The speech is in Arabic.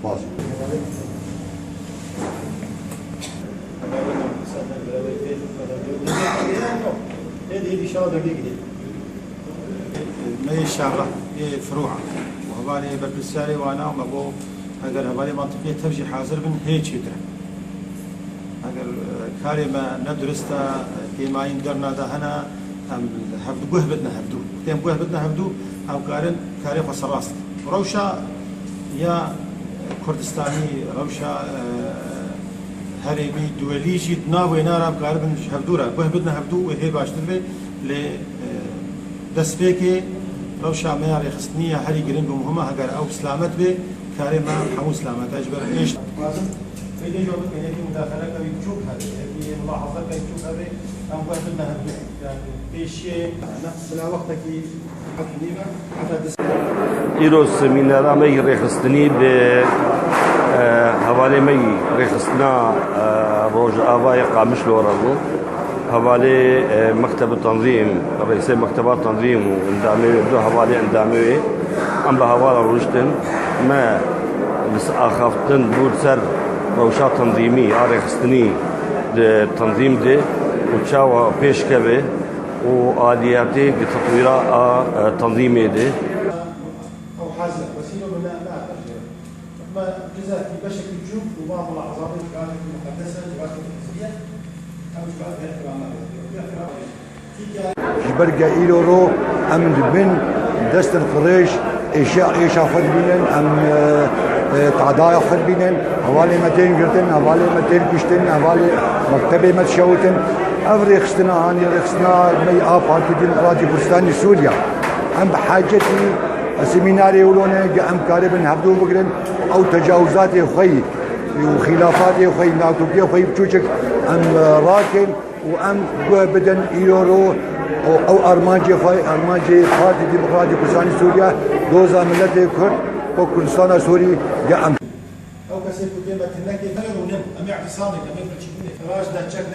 سپاس. ما الشارع فروعه وهبالي بالبساري وانا وابو اگر هبالي منطقيه تفجي حاضر من هيك يدرى اگر كاري ما ندرستا كيما يندرنا ده هنا ام هفدو بوه بدنا هفدو تيم بوه بدنا هفدو او قارن كاري فصراست روشا يا كردستاني روشا هرمي دولي جيت ناوي نارا بقارن هفدورا بوه بدنا هفدو وهي باشتر به ل دسبيكي روشا ما رخصنيه هري جرين بمهمه اگر او سلامت به كاري ما حمو سلامت اجبر ايش لازم في جو يعني مداخله كي تشوف هذه هي ملاحظه كي تشوف هذه ام بوه بدنا هفدو يعني في شيء بلا وقتك إيروس من رامي رخصتني ب حوالي مي رخصتنا روج آباء قامش لورانو حوالي مكتب التنظيم رئيس مكتبات التنظيم واندامي دو حوالي اندامي ام بحوالي روشتن ما اخافتن بود سر روشات تنظيمي رخصتني التنظيم دي وتشاو بيش كبه وآلياتي لتطوير تنظيمي دي او حازه وسيله من لا ما جزاء بشكل جوب وبعض الاعضاء كانت مقدسه جوات الحزبيه او جوات جبرقة إيلو رو أم بن دست الخريج إيشا خد بينن أم تعدايا خد بينن حوالي 200 قرتن حوالي 200 كشتن حوالي مكتبة متشوتن أفريق خستنا هاني رخصنا مي بارتي ديمقراطي كردستاني سوريا أم بحاجتي سيميناري ولونه أم كاربن هبدو بقرن أو تجاوزاتي خي وخلافاتي خي ناكوكي خي بتوشك أم راكن وأم بدن إيورو أو أرمانجي بارتي ديمقراطي كردستاني سوريا دوزا ملتي كرد وكردستان سوري أم او كسي كتيبه تنكي غير ونم ام اعتصامك ام يبلغ شكوني فراش دا تشك